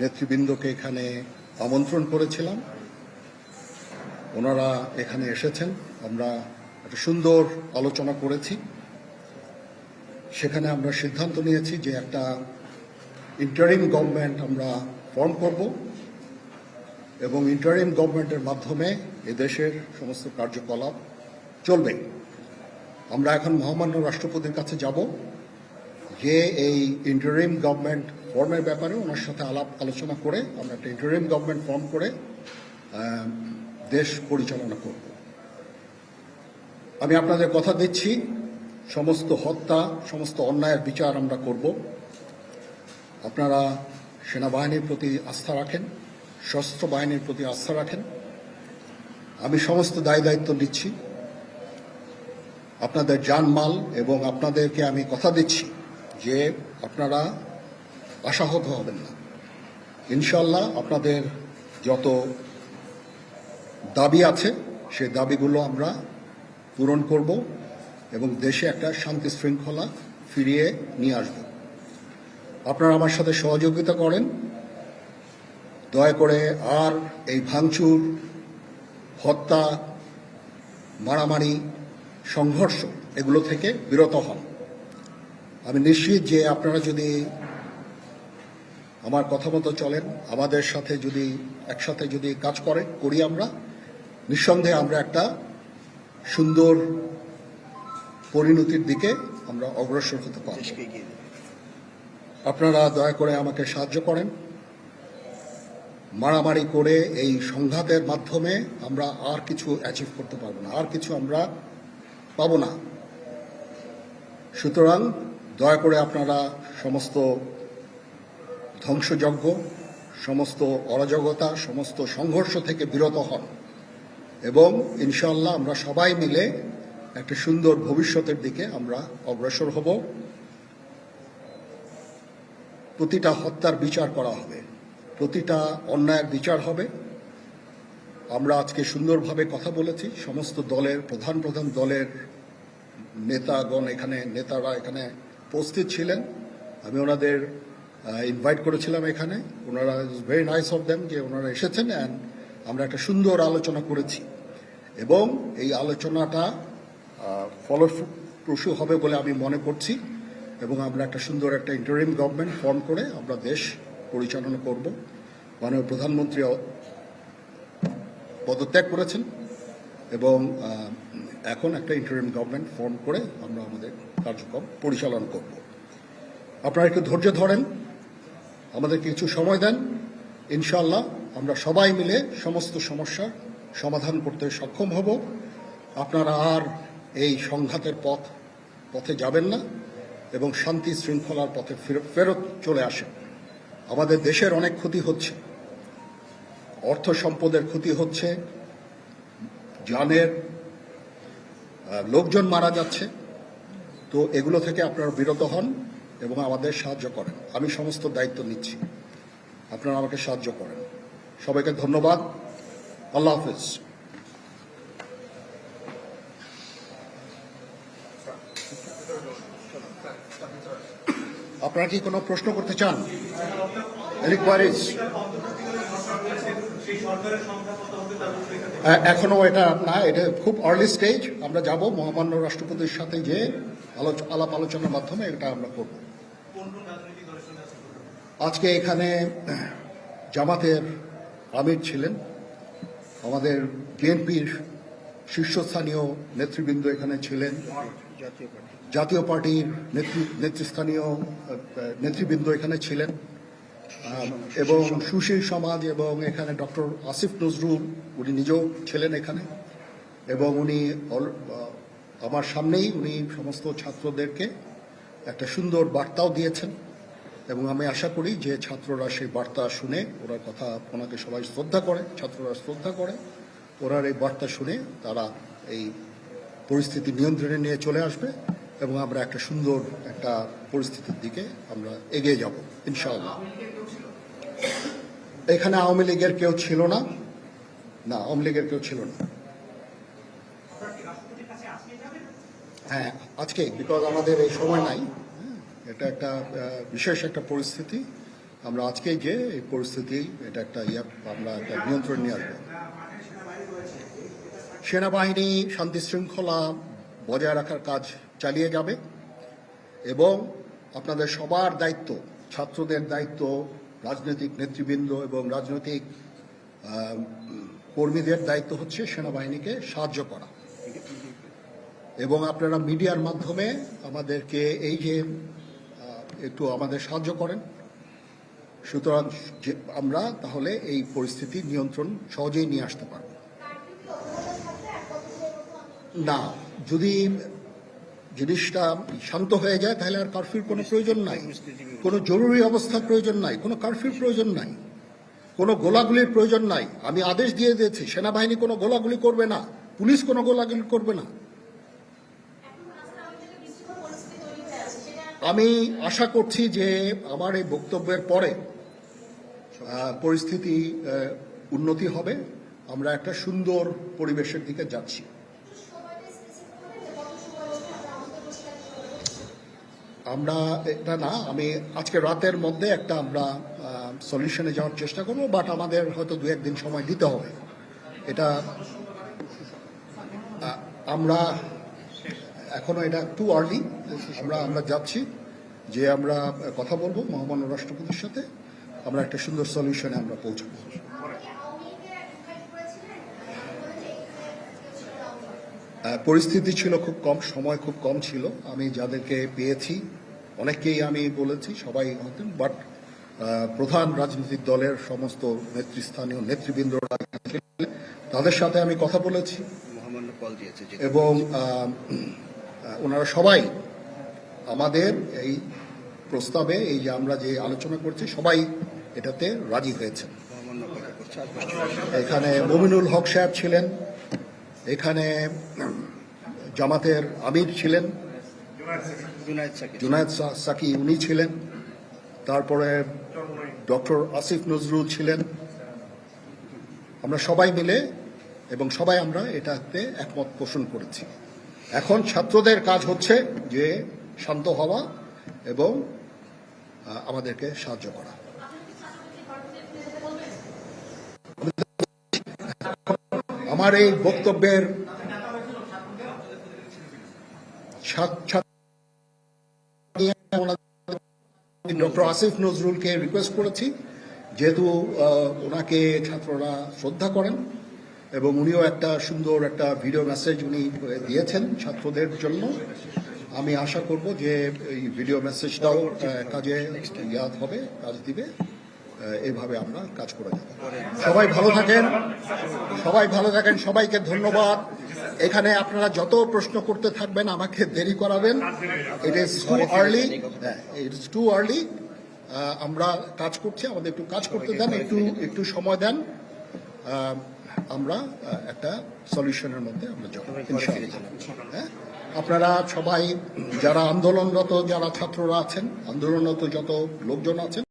নেতৃবৃন্দকে এখানে আমন্ত্রণ করেছিলাম। ওনারা এখানে এসেছেন, আমরা একটা সুন্দর আলোচনা করেছি। সেখানে আমরা সিদ্ধান্ত নিয়েছি যে একটা ইন্টারিম গভর্নমেন্ট আমরা ফর্ম করব এবং ইন্টারিম গভর্নমেন্টের মাধ্যমে এদেশের সমস্ত কার্যকলাপ চলবে। আমরা এখন মহামান্য রাষ্ট্রপতির কাছে যাব, যে এই ইন্টারিম গভর্নমেন্ট ফর্মের ব্যাপারে ওনার সাথে আলাপ আলোচনা করে আমরা একটা ইন্টারিম গভর্নমেন্ট ফর্ম করে দেশ পরিচালনা করব। আমি আপনাদের কথা দিচ্ছি, সমস্ত হত্যা, সমস্ত অন্যায়ের বিচার আমরা করব। আপনারা সেনাবাহিনীর প্রতি আস্থা রাখেন, সশস্ত্র বাহিনীর প্রতি আস্থা রাখেন। আমি সমস্ত দায় দায়িত্ব নিচ্ছি, আপনাদের জানমাল, এবং আপনাদেরকে আমি কথা দিচ্ছি যে আপনারা আশাহত হবেন না। ইনশাল্লাহ আপনাদের যত দাবি আছে সেই দাবিগুলো আমরা পূরণ করব এবং দেশে একটা শান্তি শৃঙ্খলা ফিরিয়ে নিয়ে আসব। আপনারা আমার সাথে সহযোগিতা করেন, দয়া করে আর এই ভাঙচুর, হত্যা, মারামারি, সংঘর্ষ এগুলো থেকে বিরত হন। আমি নিশ্চিত যে আপনারা যদি আমার কথা মতো চলেন, আমাদের সাথে যদি একসাথে যদি কাজ করি আমরা, নিঃসন্দেহে আমরা একটা সুন্দর পরিণতির দিকে আমরা অগ্রসর হতে পারব। আপনারা দয়া করে আমাকে সাহায্য করেন। মারামারি করে এই সংঘাতের মাধ্যমে আমরা আর কিছু অ্যাচিভ করতে পারবো না, আর কিছু আমরা পাবো না। সুতরাং দয়া করে আপনারা সমস্ত ধ্বংসযজ্ঞ, সমস্ত অরাজকতা, সমস্ত সংঘর্ষ থেকে বিরত হন এবং ইনশাআল্লাহ আমরা সবাই মিলে একটা সুন্দর ভবিষ্যতের দিকে আমরা অগ্রসর হব। প্রতিটা হত্যার বিচার করা হবে, প্রতিটা অন্যায়ের বিচার হবে। আমরা আজকে সুন্দরভাবে কথা বলেছি, সমস্ত দলের প্রধান দলের নেতারা এখানে উপস্থিত ছিলেন। আমি ওনাদের ইনভাইট করেছিলাম এখানে। ওনারা ভেরি নাইস অফ দেম যে ওনারা এসেছেন, অ্যান্ড আমরা একটা সুন্দর আলোচনা করেছি এবং এই আলোচনাটা ফলপ্রসূ হবে বলে আমি মনে করছি এবং আমরা একটা সুন্দর একটা ইন্টারিম গভর্নমেন্ট ফর্ম করে আমরা দেশ পরিচালনা করব। মাননীয় প্রধানমন্ত্রী পদত্যাগ করেছেন এবং এখন একটা ইন্টারিম গভর্নমেন্ট ফর্ম করে আমরা আমাদের কার্যক্রম পরিচালনা করব। আপনারা একটু ধৈর্য ধরেন, আমাদের কিছু সময় দেন। ইনশাআল্লাহ আমরা সবাই মিলে সমস্ত সমস্যার সমাধান করতে সক্ষম হব। আপনারা আর এই সংঘাতের পথে যাবেন না এবং শান্তি শৃঙ্খলার পথে ফেরত চলে আসেন। আমাদের দেশের অনেক ক্ষতি হচ্ছে, অর্থ সম্পদের ক্ষতি হচ্ছে, জানের লোকজন মারা যাচ্ছে। তো এগুলো থেকে আপনারা বিরত হন এবং আমাদের সাহায্য করেন। আমি সমস্ত দায়িত্ব নিচ্ছি, আপনারা আমাকে সাহায্য করেন। সবাইকে ধন্যবাদ। আল্লাহ হাফেজ। আপনারা কি কোনো প্রশ্ন করতে চান? Any queries? এখনো এটা না, এটা খুব আর্লি স্টেজ। আমরা যাব মহামান্য রাষ্ট্রপতির সাথে যে আলাপ আলোচনার মাধ্যমে এটা আমরা করব। আজকে এখানে জামাতের আমির ছিলেন, আমাদের বিএনপির শীর্ষস্থানীয় নেতৃবৃন্দ এখানে ছিলেন, জাতীয় পার্টির নেতৃস্থানীয় নেতৃবৃন্দ এখানে ছিলেন এবং সুশীল সমাজ এবং এখানে ডক্টর আসিফ নজরুল উনি নিজেও ছিলেন এখানে এবং উনি আমার সামনেই উনি সমস্ত ছাত্রদেরকে একটা সুন্দর বার্তাও দিয়েছেন এবং আমি আশা করি যে ছাত্ররা সেই বার্তা শুনে ওনাকে সবাই শ্রদ্ধা করে, ছাত্ররা শ্রদ্ধা করে, ওনার এই বার্তা শুনে তারা এই পরিস্থিতি নিয়ন্ত্রণে নিয়ে চলে আসবে এবং আমরা একটা সুন্দর একটা পরিস্থিতির দিকে আমরা এগিয়ে যাব ইনশাআল্লাহ। এখানে আওয়ামী লীগের কেউ ছিল না, আওয়ামী লীগের কেউ ছিল না। হ্যাঁ, আজকে বিকজ আমাদের এই সময় নাই, এটা একটা বিশেষ একটা পরিস্থিতি। আমরা আজকে যে এই পরিস্থিতি এটা একটা আমরা একটা নিয়ন্ত্রণ নিয়ে আসবো। সেনাবাহিনী শান্তি শৃঙ্খলা বজায় রাখার কাজ চালিয়ে যাবে এবং আপনাদের সবার দায়িত্ব, ছাত্রদের দায়িত্ব, রাজনৈতিক নেতৃবৃন্দ এবং রাজনৈতিক কর্মীদের দায়িত্ব হচ্ছে সেনাবাহিনীকে সাহায্য করা। এবং আপনারা মিডিয়ার মাধ্যমে আমাদেরকে এই যে একটু আমাদের সাহায্য করেন, সুতরাং আমরা তাহলে এই পরিস্থিতি নিয়ন্ত্রণ সহজেই নিয়ে আসতে পারব। না, যদি জিনিসটা শান্ত হয়ে যায় তাহলে আর কারফিউর কোনো প্রয়োজন নাই, কোনো জরুরি অবস্থার প্রয়োজন নাই, কোনো কারফিউর প্রয়োজন নাই, কোনো গোলাগুলির প্রয়োজন নাই। আমি আদেশ দিয়ে দিয়েছি সেনাবাহিনী কোনো গোলাগুলি করবে না, পুলিশ কোনো গোলাগুলি করবে না। আমি আশা করছি যে আমার এই বক্তব্যের পরে পরিস্থিতি উন্নতি হবে, আমরা একটা সুন্দর পরিবেশের দিকে যাচ্ছি। আমরা এটা না, আমি আজকে রাতের মধ্যে একটা আমরা সলিউশনে যাওয়ার চেষ্টা করবো, বাট আমাদের হয়তো 2-1 দিন সময় দিতে হবে। এটা আমরা এখনো এটা টু আর্লি, আমরা যাচ্ছি যে আমরা কথা বলবো মহামান্য রাষ্ট্রপতির সাথে, আমরা একটা সুন্দর সলিউশনে আমরা পৌঁছাবো। পরিস্থিতি ছিল খুব কম, সময় খুব কম ছিল। আমি যাদেরকে পেয়েছি অনেককেই আমি বলেছি, সবাই হতেন, বাট প্রধান রাজনৈতিক দলের সমস্ত নেতৃস্থানীয় নেতৃবৃন্দরা তাদের সাথে আমি কথা বলেছি এবং ওনারা সবাই আমাদের এই প্রস্তাবে, এই যে আমরা যে আলোচনা করছি, সবাই এটাতে রাজি হয়েছেন। এখানে মমিনুল হক সাহেব ছিলেন, এখানে জামাতের আমির ছিলেন, জুনায়েদ সাকি উনি ছিলেন, তারপরে ডক্টর আসিফ নজরুল ছিলেন। আমরা সবাই মিলে এবং সবাই আমরা এটাতে একমত পোষণ করেছি। এখন ছাত্রদের কাজ হচ্ছে যে শান্ত হওয়া এবং আমাদেরকে সাহায্য করা। আমার এই বক্তব্যের ডক্টর আসিফ নজরুলকে রিকোয়েস্ট করেছি, যেহেতু ওনাকে ছাত্ররা শ্রদ্ধা করেন এবং উনিও একটা সুন্দর একটা ভিডিও মেসেজ উনি দিয়েছেন ছাত্রদের জন্য। আমি আশা করব যে এই ভিডিও মেসেজটাও কাজে ইয়াদ হবে, কাজ দিবে। এইভাবে আমরা কাজ করে যাব। সবাই ভালো থাকেন, সবাই ভালো থাকেন, সবাইকে ধন্যবাদ। এখানে আপনারা যত প্রশ্ন করতে থাকবেন আমাকে দেরি করাবেন। It is too early, it's too early. আমরা কাজ করছি, আমাদের একটু কাজ করতে দেন, একটু সময় দেন। আমরা একটা সলিউশনের মধ্যে আমরা যাব ইনশাআল্লাহ। হ্যাঁ, আপনারা সবাই যারা আন্দোলনরত, যারা ছাত্ররা আছেন, আন্দোলনরত যত লোকজন আছেন,